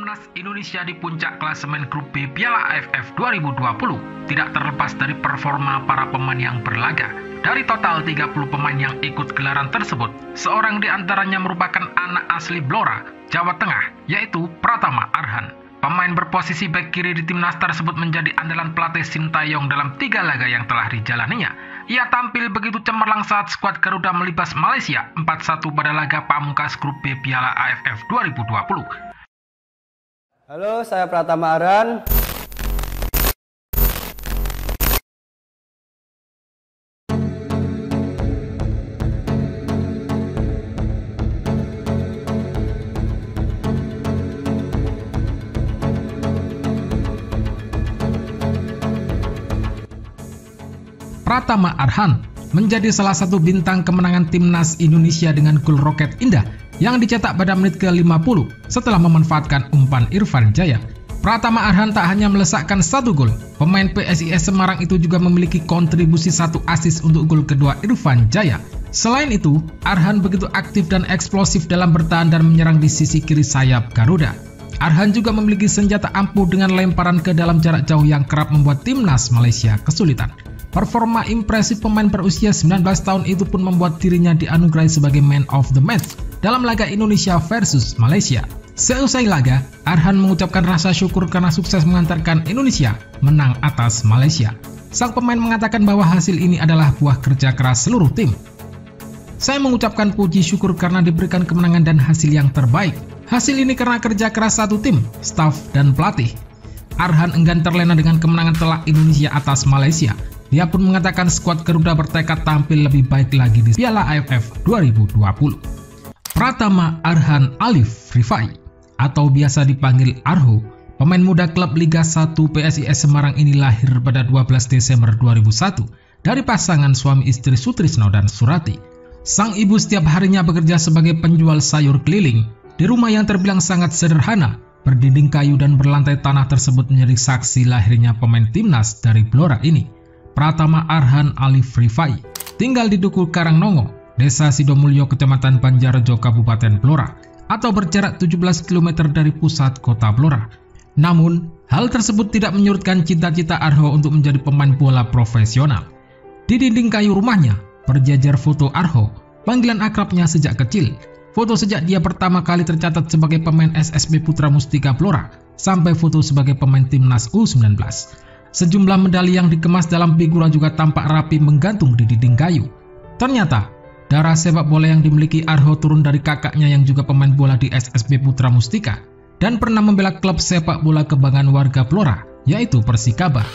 Timnas Indonesia di puncak klasemen grup B Piala AFF 2020 tidak terlepas dari performa para pemain yang berlaga. Dari total 30 pemain yang ikut gelaran tersebut, seorang di antaranya merupakan anak asli Blora, Jawa Tengah, yaitu Pratama Arhan. Pemain berposisi bek kiri di timnas tersebut menjadi andalan pelatih Sintayong dalam 3 laga yang telah dijalaninya. Ia tampil begitu cemerlang saat skuad Garuda melibas Malaysia 4-1 pada laga pamungkas grup B Piala AFF 2020. Halo, saya Pratama Arhan. Pratama Arhan menjadi salah satu bintang kemenangan timnas Indonesia dengan gol roket indah yang dicetak pada menit ke-50 setelah memanfaatkan umpan Irfan Jaya. Pratama Arhan tak hanya melesakkan 1 gol, pemain PSIS Semarang itu juga memiliki kontribusi 1 assist untuk gol kedua Irfan Jaya. Selain itu, Arhan begitu aktif dan eksplosif dalam bertahan dan menyerang di sisi kiri sayap Garuda. Arhan juga memiliki senjata ampuh dengan lemparan ke dalam jarak jauh yang kerap membuat timnas Malaysia kesulitan. Performa impresif pemain berusia 19 tahun itu pun membuat dirinya dianugerahi sebagai Man of the Match dalam laga Indonesia versus Malaysia. Seusai laga, Arhan mengucapkan rasa syukur karena sukses mengantarkan Indonesia menang atas Malaysia. Sang pemain mengatakan bahwa hasil ini adalah buah kerja keras seluruh tim. Saya mengucapkan puji syukur karena diberikan kemenangan dan hasil yang terbaik. Hasil ini karena kerja keras satu tim, staf, dan pelatih. Arhan enggan terlena dengan kemenangan telak Indonesia atas Malaysia. Dia pun mengatakan skuad Garuda bertekad tampil lebih baik lagi di Piala AFF 2020. Pratama Arhan Alif Rifai, atau biasa dipanggil Arho, pemain muda klub Liga 1 PSIS Semarang ini lahir pada 12 Desember 2001 dari pasangan suami istri Sutrisno dan Surati. Sang ibu setiap harinya bekerja sebagai penjual sayur keliling di rumah yang terbilang sangat sederhana, berdinding kayu dan berlantai tanah tersebut menjadi saksi lahirnya pemain timnas dari Blora ini. Pratama Arhan Alif Rifai tinggal di Duku Karangnongo, Desa Sidomulyo, Kecamatan Banjarjo, Kabupaten Blora, atau berjarak 17 km dari pusat kota Blora. Namun, hal tersebut tidak menyurutkan cita-cita Arho untuk menjadi pemain bola profesional. Di dinding kayu rumahnya, berjajar foto Arho, panggilan akrabnya sejak kecil. Foto sejak dia pertama kali tercatat sebagai pemain SSB Putra Mustika Blora, sampai foto sebagai pemain timnas U19. Sejumlah medali yang dikemas dalam figura juga tampak rapi menggantung di dinding kayu. Ternyata, darah sepak bola yang dimiliki Arho turun dari kakaknya yang juga pemain bola di SSB Putra Mustika dan pernah membela klub sepak bola kebanggaan warga Blora, yaitu Persikaba.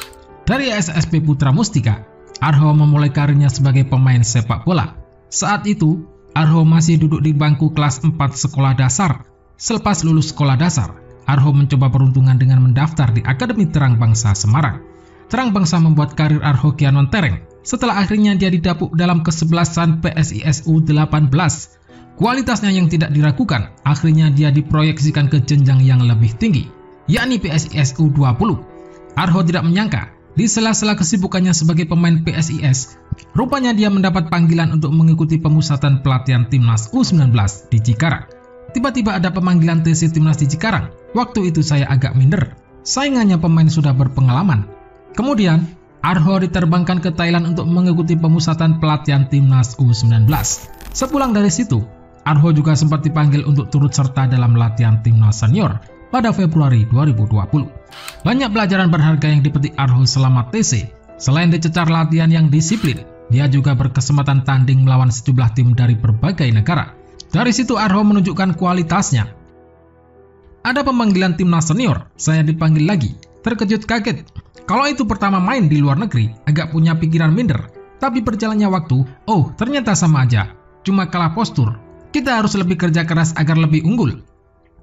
Dari SSB Putra Mustika, Arho memulai karirnya sebagai pemain sepak bola. Saat itu, Arho masih duduk di bangku kelas 4 sekolah dasar. Selepas lulus sekolah dasar, Arho mencoba peruntungan dengan mendaftar di Akademi Terang Bangsa Semarang. Terang Bangsa membuat karir Arho kian mentereng setelah akhirnya dia didapuk dalam kesebelasan PSIS U18. Kualitasnya yang tidak diragukan, akhirnya dia diproyeksikan ke jenjang yang lebih tinggi, yakni PSIS U20. Arho tidak menyangka, di sela-sela kesibukannya sebagai pemain PSIS, rupanya dia mendapat panggilan untuk mengikuti pemusatan pelatihan timnas U19 di Cikarang. Tiba-tiba ada pemanggilan TC timnas di Cikarang. Waktu itu saya agak minder, saingannya pemain sudah berpengalaman. Kemudian, Arho diterbangkan ke Thailand untuk mengikuti pemusatan pelatihan timnas U19. Sepulang dari situ, Arho juga sempat dipanggil untuk turut serta dalam latihan timnas senior pada Februari 2020. Banyak pelajaran berharga yang dipetik Arho selama TC. Selain dicecar latihan yang disiplin, dia juga berkesempatan tanding melawan sejumlah tim dari berbagai negara. Dari situ Arho menunjukkan kualitasnya. Ada pemanggilan timnas senior, saya dipanggil lagi. Terkejut kaget. Kalau itu pertama main di luar negeri, agak punya pikiran minder. Tapi berjalannya waktu, oh ternyata sama aja. Cuma kalah postur. Kita harus lebih kerja keras agar lebih unggul.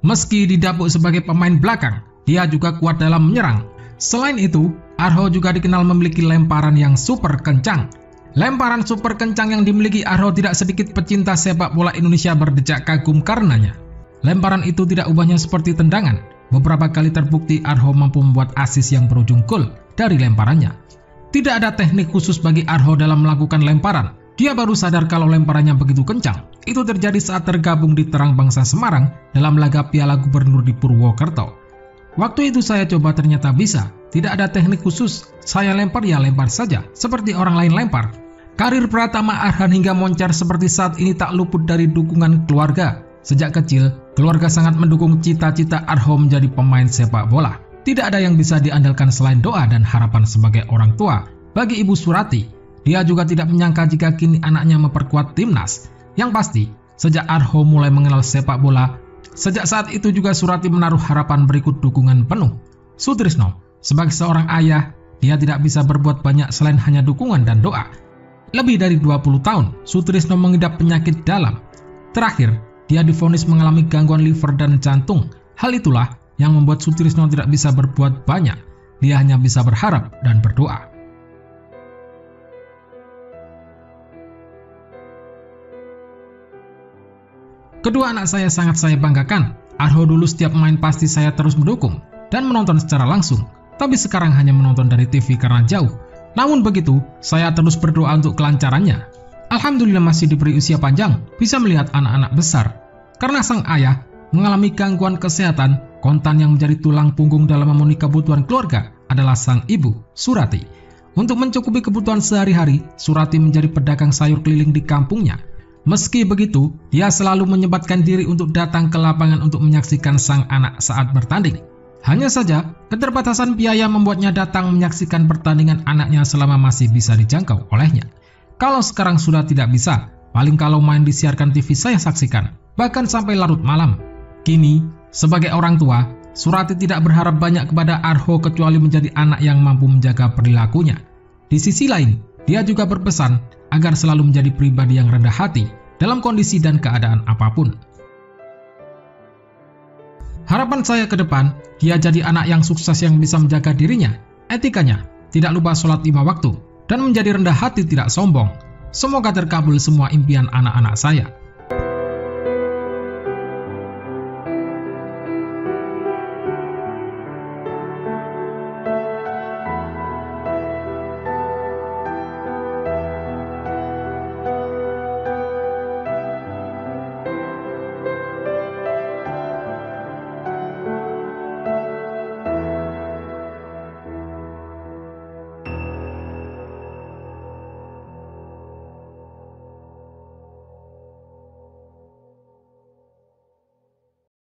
Meski didapuk sebagai pemain belakang, dia juga kuat dalam menyerang. Selain itu, Arho juga dikenal memiliki lemparan yang super kencang. Lemparan super kencang yang dimiliki Arho tidak sedikit pecinta sepak bola Indonesia berdecak kagum karenanya. Lemparan itu tidak ubahnya seperti tendangan. Beberapa kali terbukti Arho mampu membuat assist yang berujung gol dari lemparannya. Tidak ada teknik khusus bagi Arho dalam melakukan lemparan. Dia baru sadar kalau lemparannya begitu kencang. Itu terjadi saat tergabung di Terang Bangsa Semarang dalam laga Piala Gubernur di Purwokerto. Waktu itu saya coba ternyata bisa. Tidak ada teknik khusus, saya lempar ya lempar saja, seperti orang lain lempar. Karir Pratama Arhan hingga moncar seperti saat ini tak luput dari dukungan keluarga. Sejak kecil, keluarga sangat mendukung cita-cita Arhan menjadi pemain sepak bola. Tidak ada yang bisa diandalkan selain doa dan harapan sebagai orang tua. Bagi Ibu Surati, dia juga tidak menyangka jika kini anaknya memperkuat timnas. Yang pasti, sejak Arhan mulai mengenal sepak bola, sejak saat itu juga Surati menaruh harapan berikut dukungan penuh. Sutrisno, sebagai seorang ayah, dia tidak bisa berbuat banyak selain hanya dukungan dan doa. Lebih dari 20 tahun, Sutrisno mengidap penyakit dalam. Terakhir, dia divonis mengalami gangguan liver dan jantung. Hal itulah yang membuat Sutrisno tidak bisa berbuat banyak. Dia hanya bisa berharap dan berdoa. Kedua anak saya sangat saya banggakan. Arhan dulu setiap main pasti saya terus mendukung dan menonton secara langsung. Tapi sekarang hanya menonton dari TV karena jauh. Namun begitu, saya terus berdoa untuk kelancarannya. Alhamdulillah masih diberi usia panjang, bisa melihat anak-anak besar. Karena sang ayah mengalami gangguan kesehatan, kontan yang menjadi tulang punggung dalam memenuhi kebutuhan keluarga adalah sang ibu, Surati. Untuk mencukupi kebutuhan sehari-hari, Surati menjadi pedagang sayur keliling di kampungnya. Meski begitu, dia selalu menyempatkan diri untuk datang ke lapangan untuk menyaksikan sang anak saat bertanding. Hanya saja, keterbatasan biaya membuatnya datang menyaksikan pertandingan anaknya selama masih bisa dijangkau olehnya. Kalau sekarang sudah tidak bisa, paling kalau main disiarkan TV saya saksikan, bahkan sampai larut malam. Kini, sebagai orang tua, Surati tidak berharap banyak kepada Arhan kecuali menjadi anak yang mampu menjaga perilakunya. Di sisi lain, dia juga berpesan agar selalu menjadi pribadi yang rendah hati dalam kondisi dan keadaan apapun. Harapan saya ke depan, dia jadi anak yang sukses yang bisa menjaga dirinya, etikanya, tidak lupa sholat 5 waktu, dan menjadi rendah hati tidak sombong. Semoga terkabul semua impian anak-anak saya.